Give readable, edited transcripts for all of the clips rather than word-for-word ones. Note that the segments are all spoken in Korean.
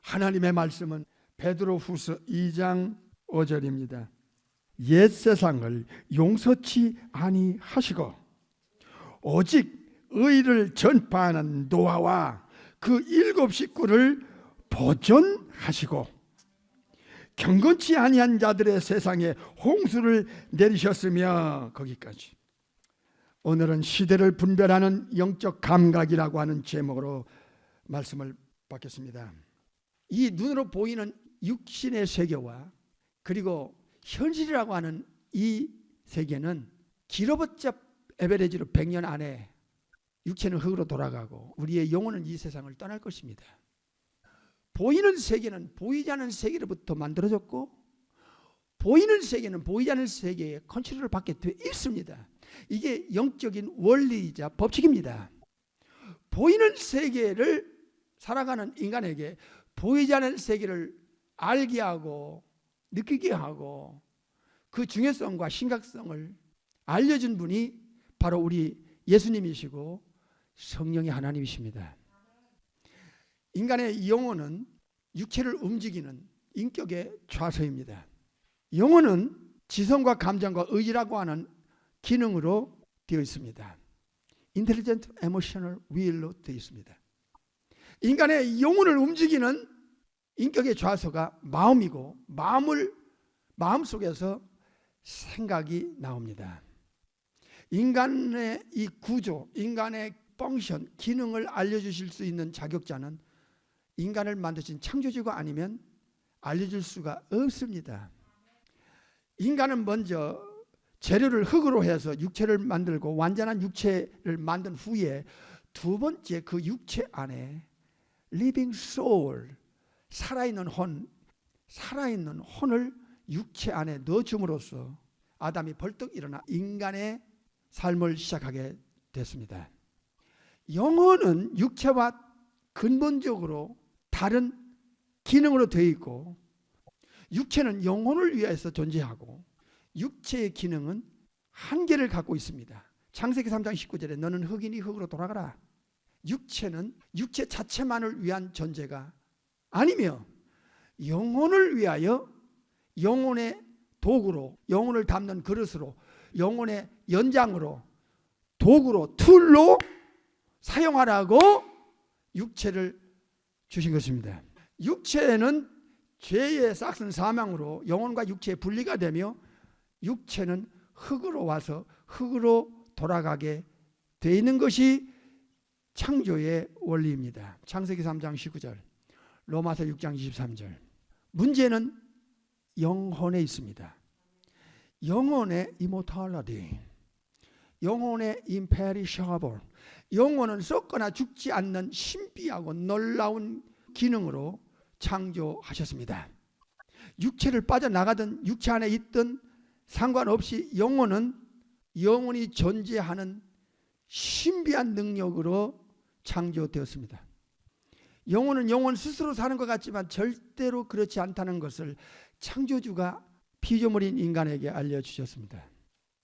하나님의 말씀은 베드로후서 2장 5절입니다. 옛 세상을 용서치 아니하시고 오직 의를 전파하는 노아와 그 7 식구를 보존하시고 경건치 아니한 자들의 세상에 홍수를 내리셨으며, 거기까지. 오늘은 시대를 분별하는 영적 감각이라고 하는 제목으로 말씀을 받겠습니다. 이 눈으로 보이는 육신의 세계와 그리고 현실이라고 하는 이 세계는 길어봤자 에베레지로 100년 안에 육체는 흙으로 돌아가고 우리의 영혼은 이 세상을 떠날 것입니다. 보이는 세계는 보이지 않는 세계로부터 만들어졌고 보이는 세계는 보이지 않는 세계의 컨트롤을 받게 되어 있습니다. 이게 영적인 원리이자 법칙입니다. 보이는 세계를 살아가는 인간에게 보이지 않는 세계를 알게 하고 느끼게 하고 그 중요성과 심각성을 알려준 분이 바로 우리 예수님이시고 성령의 하나님이십니다. 인간의 영혼은 육체를 움직이는 인격의 좌서입니다. 영혼은 지성과 감정과 의지라고 하는 기능으로 되어 있습니다. Intelligent Emotional Will로 되어 있습니다. 인간의 영혼을 움직이는 인격의 좌서가 마음이고 마음속에서 생각이 나옵니다. 인간의 이 구조, 인간의 펑션, 기능을 알려주실 수 있는 자격자는 인간을 만드신 창조주가 아니면 알려줄 수가 없습니다. 인간은 먼저 재료를 흙으로 해서 육체를 만들고 완전한 육체를 만든 후에 두 번째 그 육체 안에 living soul, 살아있는 혼을 육체 안에 넣어줌으로써 아담이 벌떡 일어나 인간의 삶을 시작하게 됐습니다. 영혼은 육체와 근본적으로 다른 기능으로 되어 있고 육체는 영혼을 위해서 존재하고 육체의 기능은 한계를 갖고 있습니다. 창세기 3장 19절에 너는 흙이니 흙으로 돌아가라. 육체는 육체 자체만을 위한 존재가 아니며 영혼을 위하여 영혼의 도구로, 영혼을 담는 그릇으로, 영혼의 연장으로, 도구로, 툴로 사용하라고 육체를 주신 것입니다. 육체는 죄의 싹슨 사망으로 영혼과 육체의 분리가 되며 육체는 흙으로 와서 흙으로 돌아가게 되어 있는 것이 창조의 원리입니다. 창세기 3장 19절, 로마서 6장 23절. 문제는 영혼에 있습니다. 영혼의 immortality, 영혼의 imperishable, 영혼은 썩거나 죽지 않는 신비하고 놀라운 기능으로 창조하셨습니다. 육체를 빠져나가든 육체 안에 있든 상관없이 영혼이 존재하는 신비한 능력으로 창조되었습니다. 영혼은 영혼 스스로 사는 것 같지만 절대로 그렇지 않다는 것을 창조주가 피조물인 인간에게 알려주셨습니다.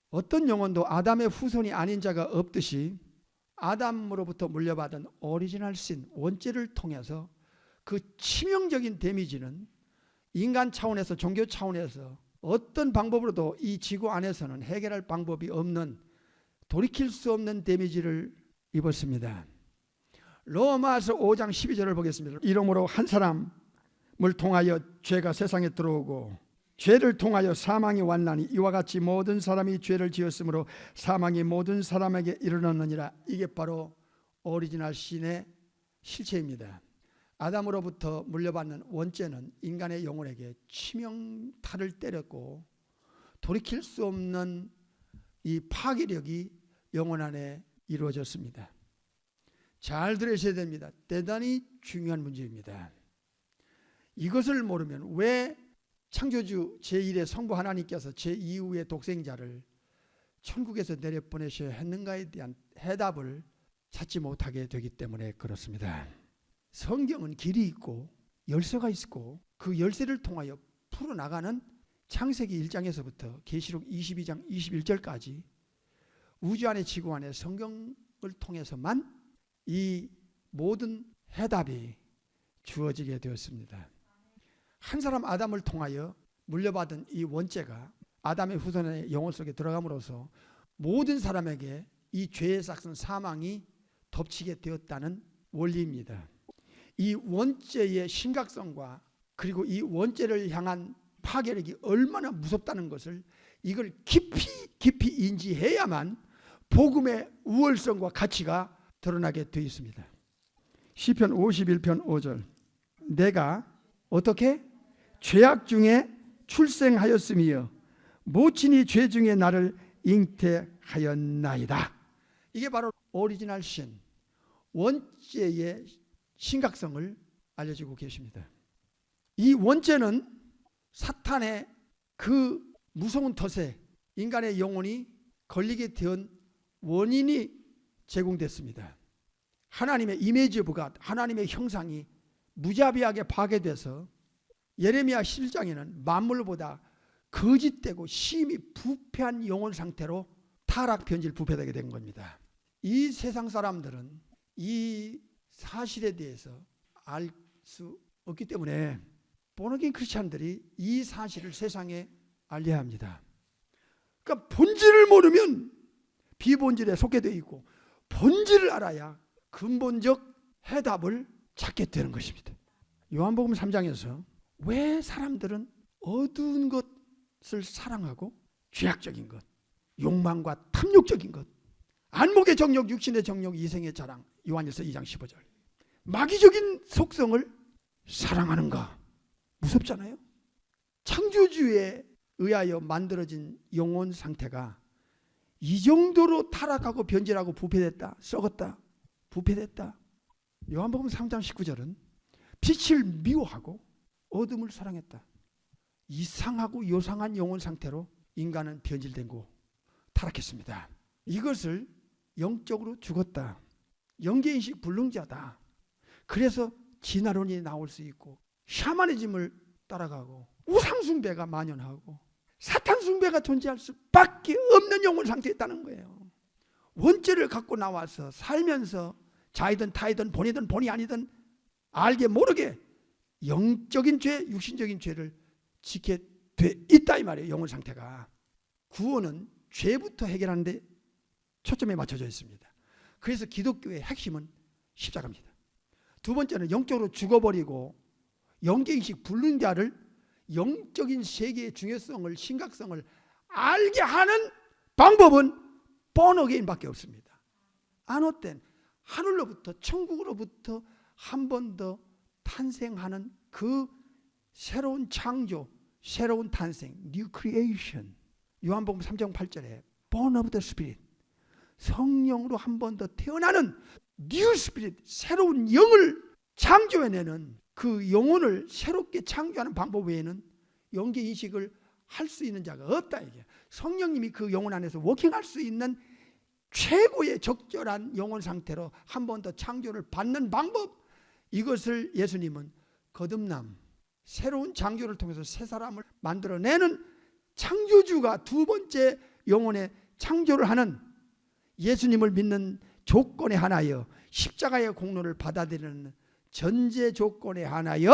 어떤 영혼도 아담의 후손이 아닌 자가 없듯이 아담으로부터 물려받은 오리지널 신, 원죄를 통해서 그 치명적인 데미지는 인간 차원에서, 종교 차원에서 어떤 방법으로도 이 지구 안에서는 해결할 방법이 없는, 돌이킬 수 없는 데미지를 입었습니다. 로마서 5장 12절을 보겠습니다. 이러므로 한 사람을 통하여 죄가 세상에 들어오고 죄를 통하여 사망이 왔나니 이와 같이 모든 사람이 죄를 지었으므로 사망이 모든 사람에게 이르렀느니라. 이게 바로 오리지널 신의 실체입니다. 아담으로부터 물려받는 원죄는 인간의 영혼에게 치명타를 때렸고 돌이킬 수 없는 이 파괴력이 영혼 안에 이루어졌습니다. 잘 들으셔야 됩니다. 대단히 중요한 문제입니다. 이것을 모르면 왜 창조주 제1의 성부 하나님께서 제2의 독생자를 천국에서 내려보내셔야 했는가에 대한 해답을 찾지 못하게 되기 때문에 그렇습니다. 성경은 길이 있고 열쇠가 있고 그 열쇠를 통하여 풀어나가는 창세기 1장에서부터 계시록 22장 21절까지 우주 안에 지구 안에 성경을 통해서만 이 모든 해답이 주어지게 되었습니다. 한 사람 아담을 통하여 물려받은 이 원죄가 아담의 후손의 영혼 속에 들어감으로써 모든 사람에게 이 죄의 삭슨 사망이 덮치게 되었다는 원리입니다. 이 원죄의 심각성과 그리고 이 원죄를 향한 파괴력이 얼마나 무섭다는 것을 이걸 깊이 인지해야만 복음의 우월성과 가치가 드러나게 되어 있습니다. 시편 51편 5절 내가 어떻게 죄악 중에 출생하였으며 모친이 죄 중에 나를 잉태하였나이다. 이게 바로 오리지널 신, 원죄의 심각성을 알려주고 계십니다. 이 원죄는 사탄의 그 무서운 덫에 인간의 영혼이 걸리게 된 원인이 제공됐습니다. 하나님의 이미지 오브 갓, 하나님의 형상이 무자비하게 파괴돼서 예레미야 11장에는 만물보다 거짓되고 심히 부패한 영혼 상태로 타락, 변질, 부패되게 된 겁니다. 이 세상 사람들은 이 사실에 대해서 알 수 없기 때문에 본어긴 크리스찬들이 이 사실을 세상에 알려야 합니다. 그러니까 본질을 모르면 비본질에 속게 되어 있고 본질을 알아야 근본적 해답을 찾게 되는 것입니다. 요한복음 3장에서 왜 사람들은 어두운 것을 사랑하고 죄악적인 것, 욕망과 탐욕적인 것, 안목의 정욕, 육신의 정욕, 이생의 자랑, 요한일서 2장 15절 마귀적인 속성을 사랑하는가? 무섭잖아요. 창조주에 의하여 만들어진 영혼 상태가 이 정도로 타락하고 변질하고 부패됐다, 썩었다, 부패됐다. 요한복음 3장 19절은 빛을 미워하고 어둠을 사랑했다. 이상하고 요상한 영혼 상태로 인간은 변질되고 타락했습니다. 이것을 영적으로 죽었다, 영계인식 불능자다. 그래서 진화론이 나올 수 있고 샤머니즘을 따라가고 우상숭배가 만연하고 사탄숭배가 존재할 수밖에 없는 영혼 상태에 있다는 거예요. 원죄를 갖고 나와서 살면서 자이든 타이든 본이든 본이 아니든 알게 모르게 영적인 죄, 육신적인 죄를 지게 돼 있다 이 말이에요. 영혼 상태가. 구원은 죄부터 해결하는 데 초점에 맞춰져 있습니다. 그래서 기독교의 핵심은 십자가입니다. 두 번째는 영적으로 죽어버리고 영계인식 불능자를 영적인 세계의 중요성을, 심각성을 알게 하는 방법은 본어게인밖에 없습니다. 안헛된 하늘로부터, 천국으로부터 한 번 더 탄생하는 그 새로운 창조, 새로운 탄생, New Creation. 요한복음 3장 8절에 Born of the Spirit, 성령으로 한 번 더 태어나는 New Spirit, 새로운 영을 창조해내는 그 영혼을 새롭게 창조하는 방법 외에는 영계인식을 할 수 있는 자가 없다. 이게 성령님이 그 영혼 안에서 워킹할 수 있는 최고의 적절한 영혼 상태로 한 번 더 창조를 받는 방법, 이것을 예수님은 거듭남, 새로운 창조를 통해서 새 사람을 만들어내는 창조주가 두 번째 영혼의 창조를 하는 예수님을 믿는 조건에 하나여 십자가의 공로를 받아들이는 전제 조건에 하나여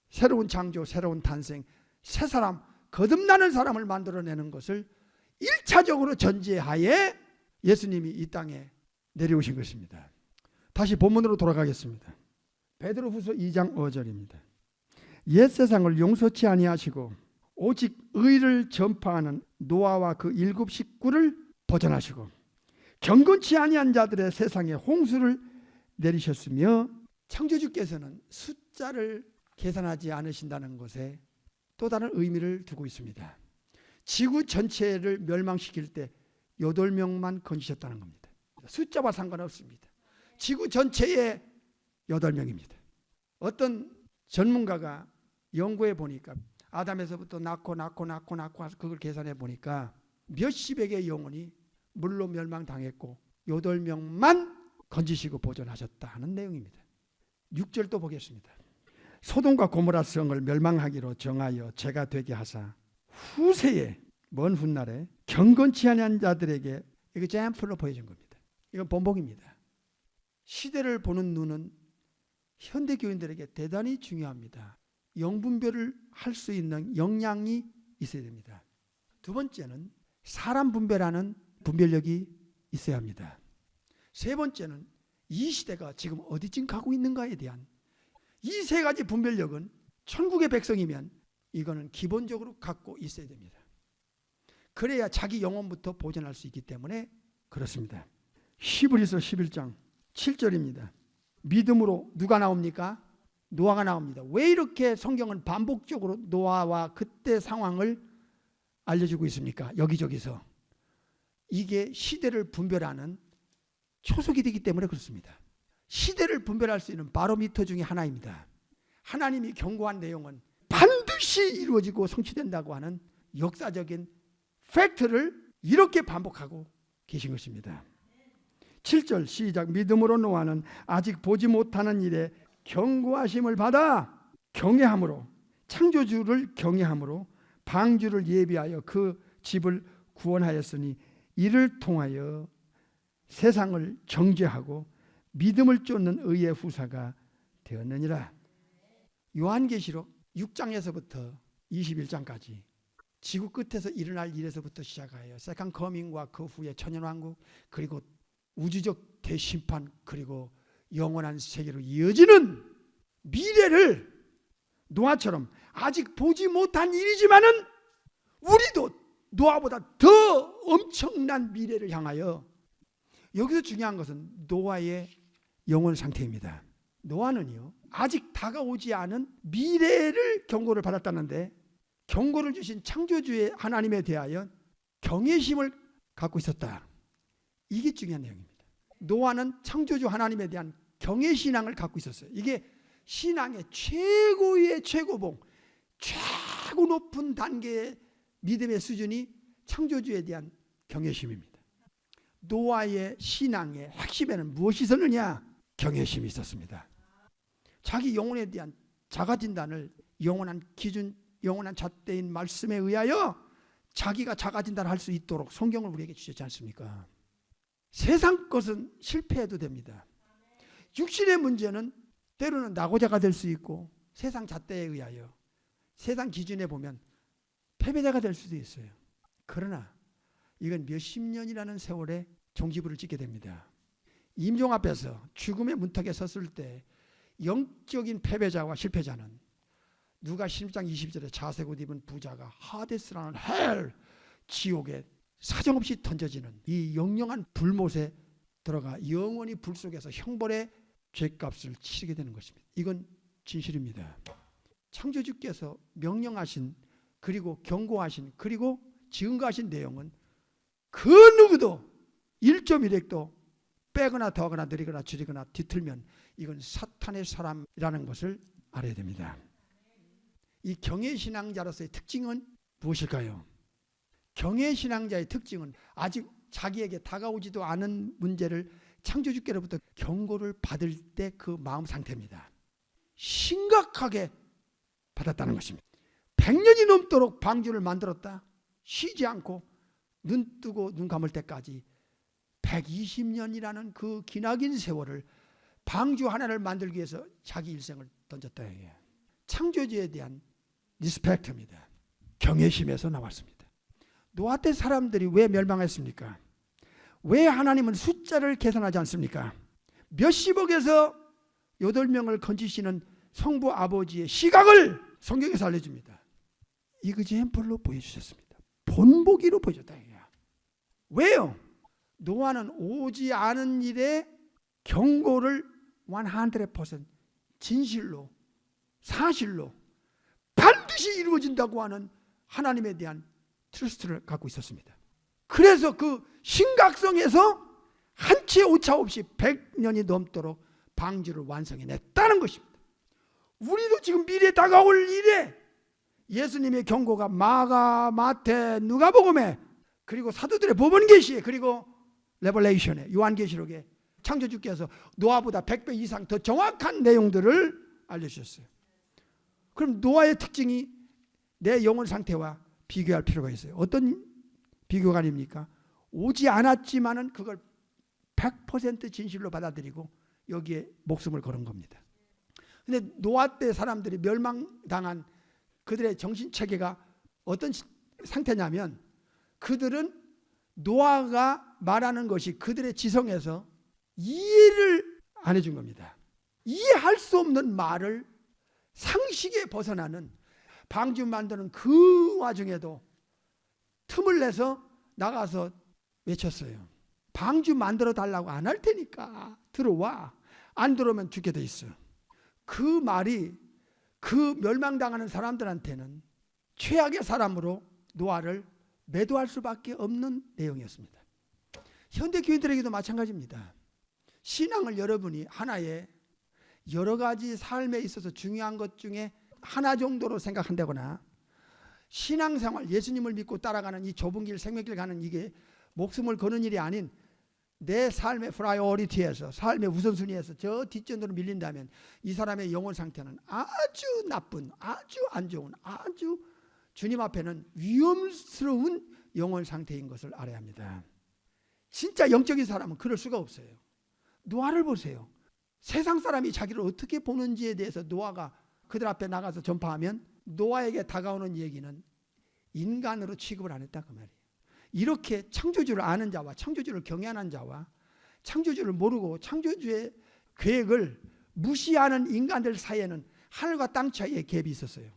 새로운 창조, 새로운 탄생, 새 사람, 거듭나는 사람을 만들어내는 것을 1차적으로 전제하에 예수님이 이 땅에 내려오신 것입니다. 다시 본문으로 돌아가겠습니다. 베드로후서 2장 5절입니다. 옛 세상을 용서치 아니하시고 오직 의를 전파하는 노아와 그 7 식구를 보존하시고 경건치 아니한 자들의 세상에 홍수를 내리셨으며, 창조주께서는 숫자를 계산하지 않으신다는 것에 또 다른 의미를 두고 있습니다. 지구 전체를 멸망시킬 때 8명만 건지셨다는 겁니다. 숫자와 상관없습니다. 지구 전체에 8명입니다. 어떤 전문가가 연구해 보니까 아담에서부터 낳고 그걸 계산해 보니까 몇십여 개의 영혼이 물로 멸망당했고 8명만 건지시고 보존하셨다 하는 내용입니다. 6절 또 보겠습니다. 소돔과 고모라 성을 멸망하기로 정하여 죄가 되게 하사 후세에 먼 훗날에 경건치 아니한 자들에게 이거 잼플로 보여준 겁니다. 이건 본복입니다. 시대를 보는 눈은 현대 교인들에게 대단히 중요합니다. 영분별을 할 수 있는 역량이 있어야 됩니다. 두 번째는 사람 분별하는 분별력이 있어야 합니다. 세 번째는 이 시대가 지금 어디쯤 가고 있는가에 대한 이 세 가지 분별력은 천국의 백성이면 이거는 기본적으로 갖고 있어야 됩니다. 그래야 자기 영혼부터 보존할 수 있기 때문에 그렇습니다. 히브리서 11장 7절입니다. 믿음으로 누가 나옵니까? 노아가 나옵니다. 왜 이렇게 성경은 반복적으로 노아와 그때 상황을 알려주고 있습니까? 여기저기서. 이게 시대를 분별하는 초석이 되기 때문에 그렇습니다. 시대를 분별할 수 있는 바로미터 중에 하나입니다. 하나님이 경고한 내용은 반드시 이루어지고 성취된다고 하는 역사적인 팩트를 이렇게 반복하고 계신 것입니다. 7절 시작. 믿음으로 노아는 아직 보지 못하는 일에 경고하심을 받아 경외함으로 창조주를 경외함으로 방주를 예비하여 그 집을 구원하였으니 이를 통하여 세상을 정죄하고 믿음을 쫓는 의의 후사가 되었느니라. 요한계시록 6장에서부터 21장까지 지구 끝에서 일어날 일에서부터 시작하여 세컨 커밍과 그 후에 천연왕국 그리고 우주적 대심판 그리고 영원한 세계로 이어지는 미래를 노아처럼 아직 보지 못한 일이지만은 우리도 노아보다 더 엄청난 미래를 향하여 여기서 중요한 것은 노아의 영혼 상태입니다. 노아는요 아직 다가오지 않은 미래를 경고를 받았다는데 경고를 주신 창조주의 하나님에 대하여 경외심을 갖고 있었다. 이게 중요한 내용입니다. 노아는 창조주 하나님에 대한 경외신앙을 갖고 있었어요. 이게 신앙의 최고의 최고봉, 최고 높은 단계의 믿음의 수준이 창조주에 대한 경외심입니다. 노아의 신앙의 핵심에는 무엇이 있었느냐? 경외심이 있었습니다. 자기 영혼에 대한 자가진단을 영원한 기준, 영원한 잣대인 말씀에 의하여 자기가 자가진단을 할 수 있도록 성경을 우리에게 주셨지 않습니까? 세상 것은 실패해도 됩니다. 육신의 문제는 때로는 낙오자가 될 수 있고 세상 잣대에 의하여 세상 기준에 보면 패배자가 될 수도 있어요. 그러나 이건 몇십 년이라는 세월에 종지부를 찍게 됩니다. 임종 앞에서 죽음의 문턱에 섰을 때 영적인 패배자와 실패자는 누가 10장 20절에 자색 옷 입은 부자가 하데스라는 헬 지옥에 사정없이 던져지는 이 영영한 불못에 들어가 영원히 불 속에서 형벌의 죄값을 치르게 되는 것입니다. 이건 진실입니다. 창조주께서 명령하신 그리고 경고하신 그리고 증거하신 내용은 그 누구도 1.1핵도 빼거나 더하거나 늘리거나 줄이거나 뒤틀면 이건 사탄의 사람이라는 것을 알아야 됩니다. 이 경외신앙자로서의 특징은 무엇일까요? 경외신앙자의 특징은 아직 자기에게 다가오지도 않은 문제를 창조주께로부터 경고를 받을 때 그 마음 상태입니다. 심각하게 받았다는 것입니다. 100년이 넘도록 방주를 만들었다. 쉬지 않고 눈 뜨고 눈 감을 때까지 120년이라는 그 기나긴 세월을 방주 하나를 만들기 위해서 자기 일생을 던졌다. 창조주에 대한 리스펙트입니다. 경외심에서 나왔습니다. 노아 때 사람들이 왜 멸망했습니까? 왜 하나님은 숫자를 계산하지 않습니까? 몇십억에서 8명을 건지시는 성부 아버지의 시각을 성경에서 알려줍니다. 이그젠플로 보여주셨습니다. 본보기로 보여줬다. 왜요? 노아는 오지 않은 일에 경고를 100% 진실로 사실로 반드시 이루어진다고 하는 하나님에 대한 트러스트를 갖고 있었습니다. 그래서 그 심각성에서 한치 오차 없이 100년이 넘도록 방주를 완성해냈다는 것입니다. 우리도 지금 미래에 다가올 일에 예수님의 경고가 마가, 마태, 누가복음에 그리고 사도들의 법언계시에 그리고 레벌레이션에 요한계시록에 창조주께서 노아보다 100배 이상 더 정확한 내용들을 알려주셨어요. 그럼 노아의 특징이 내 영혼 상태와 비교할 필요가 있어요. 어떤 비교가 아닙니까? 오지 않았지만은 그걸 100% 진실로 받아들이고 여기에 목숨을 거는 겁니다. 근데 노아 때 사람들이 멸망당한 그들의 정신체계가 어떤 상태냐면 그들은 노아가 말하는 것이 그들의 지성에서 이해를 안 해준 겁니다. 이해할 수 없는 말을 상식에 벗어나는 방주 만드는 그 와중에도 틈을 내서 나가서 외쳤어요. 방주 만들어 달라고 안 할 테니까 들어와. 안 들어오면 죽게 돼 있어. 그 말이 그 멸망당하는 사람들한테는 최악의 사람으로 노아를 매도할 수밖에 없는 내용이었습니다. 현대 교인들에게도 마찬가지입니다. 신앙을 여러분이 하나의 여러 가지 삶에 있어서 중요한 것 중에 하나 정도로 생각한다거나 신앙생활, 예수님을 믿고 따라가는 이 좁은 길, 생명길 가는 이게 목숨을 거는 일이 아닌 내 삶의 프라이어리티에서, 삶의 우선순위에서 저 뒷전으로 밀린다면 이 사람의 영혼 상태는 아주 나쁜, 아주 안 좋은, 아주 주님 앞에는 위험스러운 영혼 상태인 것을 알아야 합니다. 진짜 영적인 사람은 그럴 수가 없어요. 노아를 보세요. 세상 사람이 자기를 어떻게 보는지에 대해서 노아가 그들 앞에 나가서 전파하면 노아에게 다가오는 얘기는 인간으로 취급을 안 했다 그 말이에요. 이렇게 창조주를 아는 자와 창조주를 경외하는 자와 창조주를 모르고 창조주의 계획을 무시하는 인간들 사이에는 하늘과 땅 차이의 갭이 있었어요.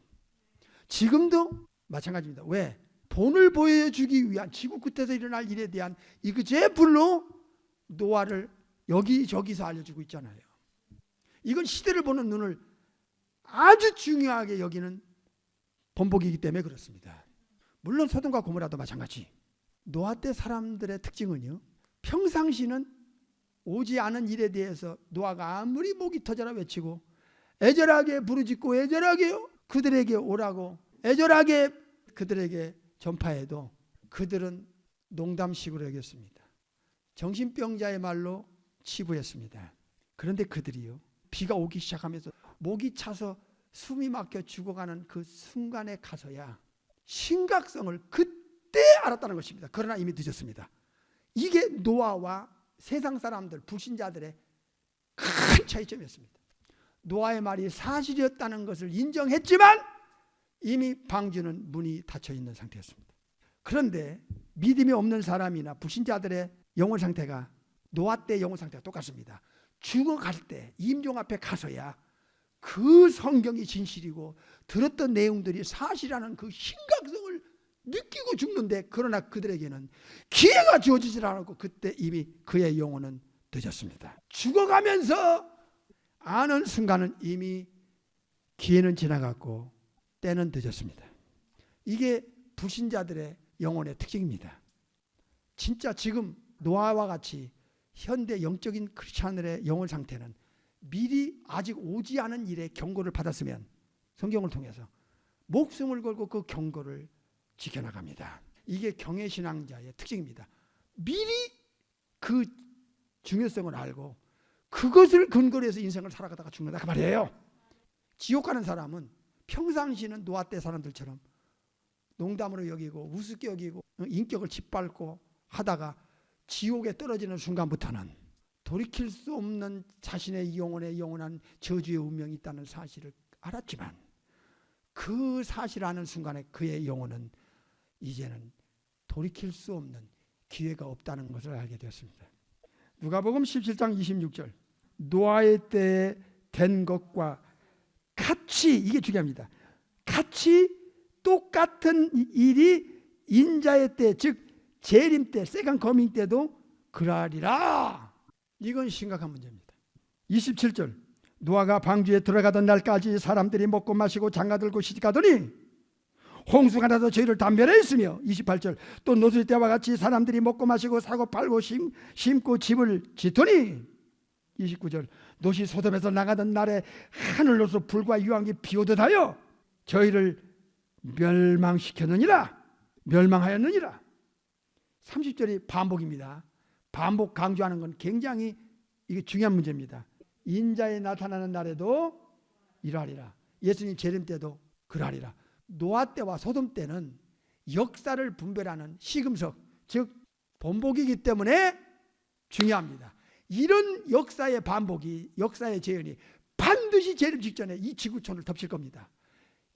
지금도 마찬가지입니다. 왜? 본을 보여주기 위한 지구 끝에서 일어날 일에 대한 이그제 불로 노아를 여기저기서 알려주고 있잖아요. 이건 시대를 보는 눈을 아주 중요하게 여기는 본보기이기 때문에 그렇습니다. 물론 소돔과 고모라도 마찬가지. 노아 때 사람들의 특징은요, 평상시는 오지 않은 일에 대해서 노아가 아무리 목이 터져라 외치고 애절하게 부르짖고 애절하게 그들에게 오라고 애절하게 그들에게 전파해도 그들은 농담식으로 여겼습니다. 정신병자의 말로 치부했습니다. 그런데 그들이요, 비가 오기 시작하면서 목이 차서 숨이 막혀 죽어가는 그 순간에 가서야 심각성을 그때 알았다는 것입니다. 그러나 이미 늦었습니다. 이게 노아와 세상 사람들, 불신자들의 큰 차이점이었습니다. 노아의 말이 사실이었다는 것을 인정했지만 이미 방주는 문이 닫혀 있는 상태였습니다. 그런데 믿음이 없는 사람이나 불신자들의 영혼 상태가 노아 때 영혼 상태가 똑같습니다. 죽어갈 때 임종 앞에 가서야 그 성경이 진실이고 들었던 내용들이 사실이라는 그 심각성을 느끼고 죽는데, 그러나 그들에게는 기회가 주어지질 않았고 그때 이미 그의 영혼은 늦었습니다. 죽어가면서 아는 순간은 이미 기회는 지나갔고 때는 늦었습니다. 이게 불신자들의 영혼의 특징입니다. 진짜 지금 노아와 같이 현대 영적인 크리스찬들의 영혼 상태는 미리 아직 오지 않은 일에 경고를 받았으면 성경을 통해서 목숨을 걸고 그 경고를 지켜나갑니다. 이게 경외신앙자의 특징입니다. 미리 그 중요성을 알고 그것을 근거로 해서 인생을 살아가다가 죽는다 그 말이에요. 지옥 가는 사람은 평상시는 노아 때 사람들처럼 농담으로 여기고 우습게 여기고 인격을 짓밟고 하다가 지옥에 떨어지는 순간부터는 돌이킬 수 없는 자신의 영혼에 영원한 저주의 운명이 있다는 사실을 알았지만 그 사실을 아는 순간에 그의 영혼은 이제는 돌이킬 수 없는 기회가 없다는 것을 알게 되었습니다. 누가복음 17장 26절, 노아의 때에 된 것과 같이, 이게 중요합니다. 같이 똑같은 일이 인자의 때, 즉 재림 때, 세컨 커밍 때도 그러하리라. 이건 심각한 문제입니다. 27절, 노아가 방주에 들어가던 날까지 사람들이 먹고 마시고 장가들고 시집가더니 홍수가 나서 저희를 다 멸해했으며, 28절, 또 노술 때와 같이 사람들이 먹고 마시고 사고 팔고 심고 집을 짓더니, 29절, 노시 소돔에서 나가던 날에 하늘로서 불과 유황이 비오듯 하여 저희를 멸망하였느니라. 30절이 반복입니다. 반복 강조하는 건 굉장히 이게 중요한 문제입니다. 인자에 나타나는 날에도 이러하리라. 예수님 재림 때도 그러하리라. 노아 때와 소돔 때는 역사를 분별하는 시금석, 즉 본복이기 때문에 중요합니다. 이런 역사의 반복이, 역사의 재현이 반드시 재림 직전에 이 지구촌을 덮칠 겁니다.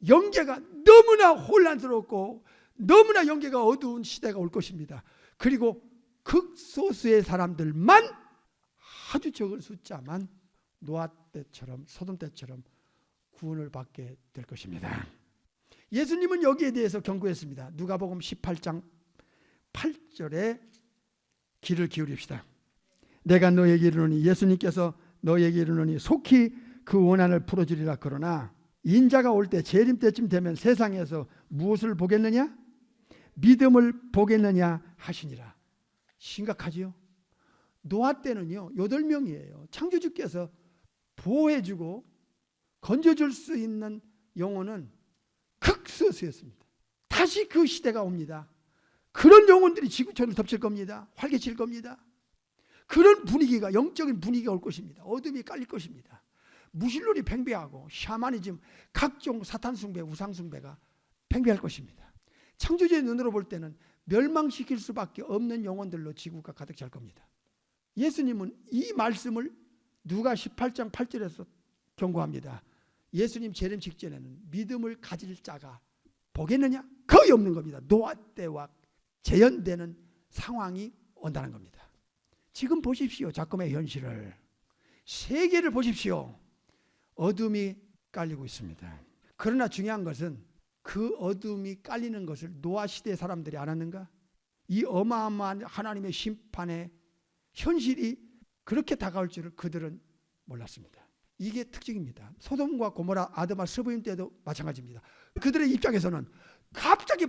영계가 너무나 혼란스럽고 너무나 영계가 어두운 시대가 올 것입니다. 그리고 극소수의 사람들만, 아주 적은 숫자만 노아 때처럼 소돔 때처럼 구원을 받게 될 것입니다. 예수님은 여기에 대해서 경고했습니다. 누가복음 18장 8절에 귀를 기울입시다. 내가 너에게 이르노니, 예수님께서 너에게 이르노니 속히 그 원한을 풀어주리라. 그러나 인자가 올 때, 재림 때쯤 되면 세상에서 무엇을 보겠느냐? 믿음을 보겠느냐 하시니라. 심각하지요? 노아 때는요 8명이에요. 창조주께서 보호해주고 건져줄 수 있는 영혼은 극소수였습니다. 다시 그 시대가 옵니다. 그런 영혼들이 지구촌을 덮칠 겁니다. 활개칠 겁니다. 그런 분위기가, 영적인 분위기가 올 것입니다. 어둠이 깔릴 것입니다. 무신론이 팽배하고 샤머니즘, 각종 사탄 숭배, 우상 숭배가 팽배할 것입니다. 창조주의 눈으로 볼 때는 멸망시킬 수밖에 없는 영혼들로 지구가 가득 찰 겁니다. 예수님은 이 말씀을 누가 18장 8절에서 경고합니다. 예수님 재림 직전에는 믿음을 가질 자가 보겠느냐? 거의 없는 겁니다. 노아 때와 재현되는 상황이 온다는 겁니다. 지금 보십시오. 작금의 현실을, 세계를 보십시오. 어둠이 깔리고 있습니다. 그러나 중요한 것은 그 어둠이 깔리는 것을 노아 시대의 사람들이 알았는가? 이 어마어마한 하나님의 심판의 현실이 그렇게 다가올 줄을 그들은 몰랐습니다. 이게 특징입니다. 소돔과 고모라, 아드마, 스보임 때도 마찬가지입니다. 그들의 입장에서는 갑자기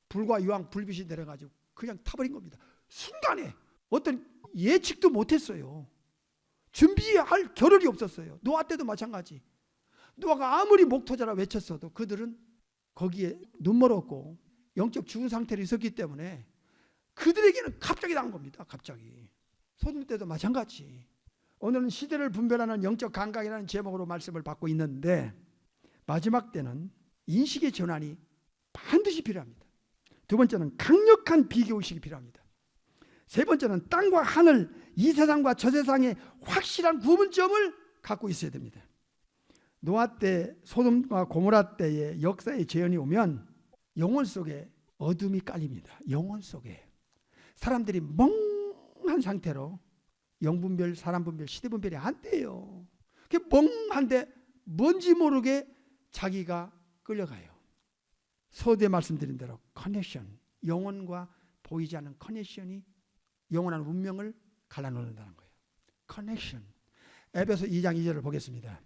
불과 유황, 불빛이 내려가지고 그냥 타버린 겁니다. 순간에 어떤 예측도 못했어요. 준비할 겨를이 없었어요. 노아 때도 마찬가지. 노아가 아무리 목토자라 외쳤어도 그들은 거기에 눈멀었고 영적 죽은 상태로 있었기 때문에 그들에게는 갑자기 당한 겁니다. 갑자기. 소돔 때도 마찬가지. 오늘은 시대를 분별하는 영적 감각이라는 제목으로 말씀을 받고 있는데, 마지막 때는 인식의 전환이 반드시 필요합니다. 두 번째는 강력한 비교의식이 필요합니다. 세 번째는 땅과 하늘, 이 세상과 저 세상의 확실한 구분점을 갖고 있어야 됩니다. 노아 때, 소돔과 고모라 때의 역사의 재현이 오면 영혼 속에 어둠이 깔립니다. 영혼 속에 사람들이 멍한 상태로 영분별, 사람분별, 시대분별이 안 돼요. 그게 멍한데 뭔지 모르게 자기가 끌려가요. 서두에 말씀드린 대로 커넥션, 영혼과 보이지 않는 커넥션이 영원한 운명을 갈라놓는다는 거예요. 커넥션. 에베소 2장 2절을 보겠습니다.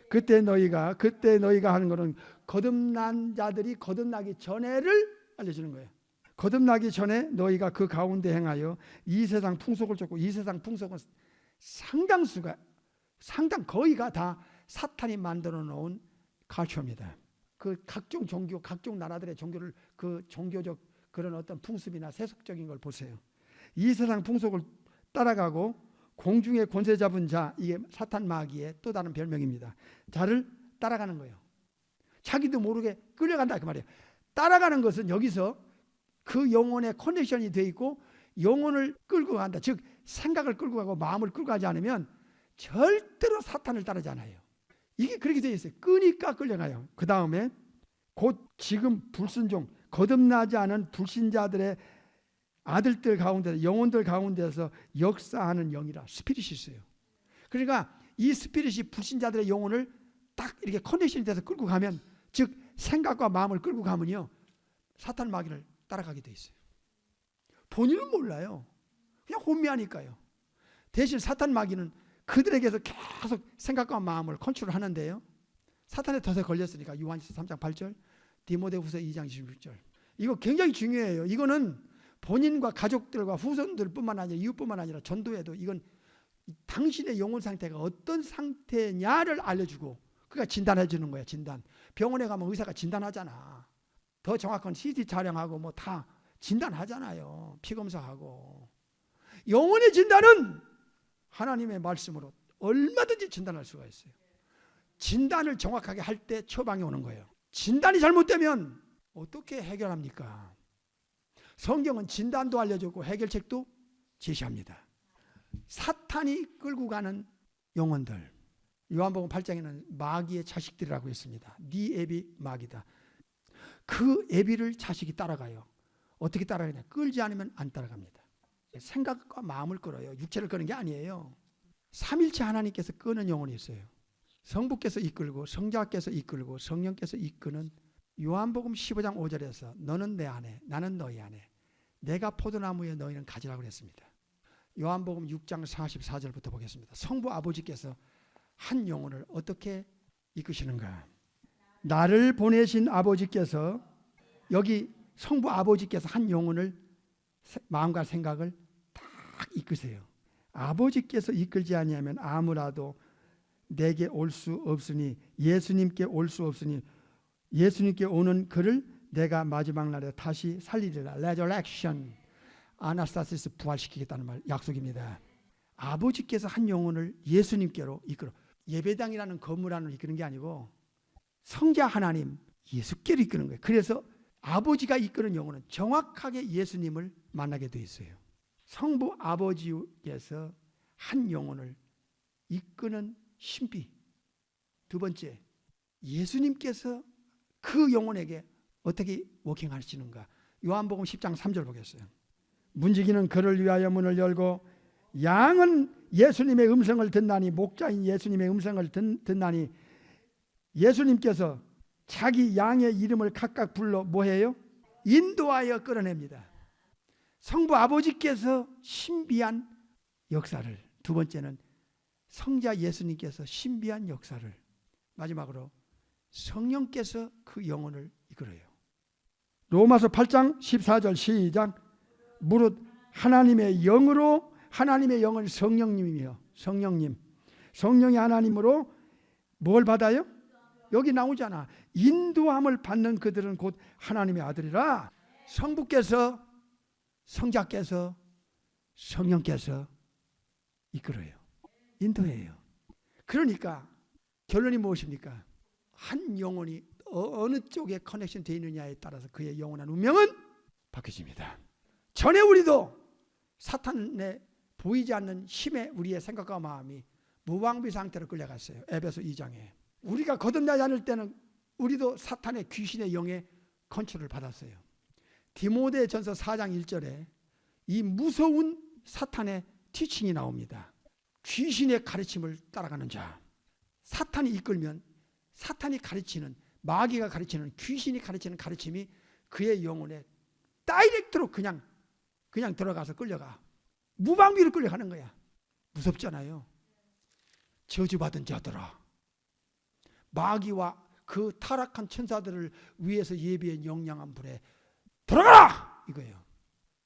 그때 너희가 하는 것은 거듭난 자들이 거듭나기 전에를 알려주는 거예요. 거듭나기 전에 너희가 그 가운데 행하여 이 세상 풍속을 쫓고, 이 세상 풍속은 거의가 다 사탄이 만들어 놓은 칼초입니다. 그 각종 종교, 각종 나라들의 종교를, 그 종교적 그런 어떤 풍습이나 세속적인 걸 보세요. 이 세상 풍속을 따라가고 공중의 권세 잡은 자, 이게 사탄 마귀의 또 다른 별명입니다. 자를 따라가는 거예요. 자기도 모르게 끌려간다 그 말이에요. 따라가는 것은 여기서 그 영혼의 커넥션이 돼 있고 영혼을 끌고 간다. 즉 생각을 끌고 가고 마음을 끌고 가지 않으면 절대로 사탄을 따르지 않아요. 이게 그렇게 되어 있어요. 끄니까 끌려가요. 그 다음에 곧 지금 불순종, 거듭나지 않은 불신자들의 아들들 가운데, 영혼들 가운데서 역사하는 영이라, 스피릿이 있어요. 그러니까 이 스피릿이 불신자들의 영혼을 딱 이렇게 커넥션이 돼서 끌고 가면, 즉 생각과 마음을 끌고 가면요 사탄 마귀를 따라가게 돼 있어요. 본인은 몰라요. 그냥 혼미하니까요. 대신 사탄 마귀는 그들에게서 계속 생각과 마음을 컨트롤하는데요. 사탄의 덫에 걸렸으니까 요한일서 3장 8절, 디모데후서 2장 26절. 이거 굉장히 중요해요. 이거는 본인과 가족들과 후손들뿐만 아니라 이웃뿐만 아니라 전도에도 이건 당신의 영혼 상태가 어떤 상태냐를 알려주고, 그러니까 진단해 주는 거야. 진단. 병원에 가면 의사가 진단하잖아. 더 정확한 CT 촬영하고 뭐 다 진단하잖아요. 피 검사하고. 영혼의 진단은 하나님의 말씀으로 얼마든지 진단할 수가 있어요. 진단을 정확하게 할 때 처방이 오는 거예요. 진단이 잘못되면 어떻게 해결합니까? 성경은 진단도 알려주고 해결책도 제시합니다. 사탄이 끌고 가는 영혼들, 요한복음 8장에는 마귀의 자식들이라고 했습니다. 네 애비 마귀다. 그 애비를 자식이 따라가요. 어떻게 따라가냐? 끌지 않으면 안 따라갑니다. 생각과 마음을 끌어요. 육체를 끄는 게 아니에요. 삼일체 하나님께서 끄는 영혼이 있어요. 성부께서 이끌고 성자께서 이끌고 성령께서 이끄는 요한복음 15장 5절에서 너는 내 안에 나는 너희 안에 내가 포도나무에 너희는 가지라고 그랬습니다. 요한복음 6장 44절부터 보겠습니다. 성부 아버지께서 한 영혼을 어떻게 이끄시는가? 나를 보내신 아버지께서 여기 성부 아버지께서 한 영혼을 마음과 생각을 딱 이끄세요. 아버지께서 이끌지 아니하면 아무라도 내게 올 수 없으니 예수님께 올 수 없으니 예수님께 오는 그를 내가 마지막 날에 다시 살리리라. 레저렉션. 아나스타시스 부활시키겠다는 말 약속입니다. 아버지께서 한 영혼을 예수님께로 이끌어 예배당이라는 건물 안으로 이끄는 게 아니고 성자 하나님 예수께로 이끄는 거예요. 그래서 아버지가 이끄는 영혼은 정확하게 예수님을 만나게 돼 있어요. 성부 아버지께서 한 영혼을 이끄는 신비. 두 번째, 예수님께서 그 영혼에게 어떻게 워킹하시는가? 요한복음 10장 3절 보겠어요. 문지기는 그를 위하여 문을 열고 양은 예수님의 음성을 듣나니 목자인 예수님의 음성을 듣나니 예수님께서 자기 양의 이름을 각각 불러 뭐해요? 인도하여 끌어냅니다. 성부 아버지께서 신비한 역사를, 두 번째는 성자 예수님께서 신비한 역사를, 마지막으로 성령께서 그 영혼을 이끌어요. 로마서 8장 14절 시작. 무릇 하나님의 영으로, 하나님의 영은 성령님이며 성령님, 성령이 하나님으로 뭘 받아요? 여기 나오잖아. 인도함을 받는 그들은 곧 하나님의 아들이라. 성부께서, 성자께서, 성령께서 이끌어요. 인도해요. 그러니까 결론이 무엇입니까? 한 영혼이 어느 쪽에 커넥션 되어 있느냐에 따라서 그의 영원한 운명은 바뀌어집니다. 전에 우리도 사탄의 보이지 않는 힘에 우리의 생각과 마음이 무방비 상태로 끌려갔어요. 에베소 2장에. 우리가 거듭나지 않을 때는 우리도 사탄의 귀신의 영의 컨트롤을 받았어요. 디모데전서 4장 1절에 이 무서운 사탄의 티칭이 나옵니다. 귀신의 가르침을 따라가는 자. 사탄이 이끌면 사탄이 가르치는, 마귀가 가르치는, 귀신이 가르치는 가르침이 그의 영혼에 다이렉트로 그냥 들어가서 끌려가. 무방비로 끌려가는 거야. 무섭잖아요. 저주받은 자들아, 마귀와 그 타락한 천사들을 위해서 예비한 영양한 불에 들어가라! 이거예요.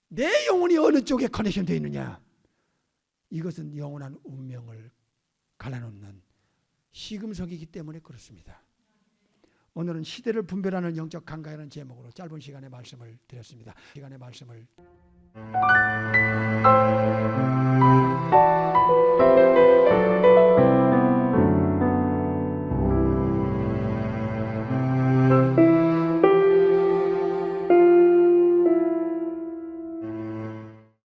내 영혼이 어느 쪽에 커넥션 되어 있느냐? 이것은 영원한 운명을 갈라놓는 시금석이기 때문에 그렇습니다. 오늘은 시대를 분별하는 영적 감각이라는 제목으로 짧은 시간의 말씀을 드렸습니다. 시간의 말씀을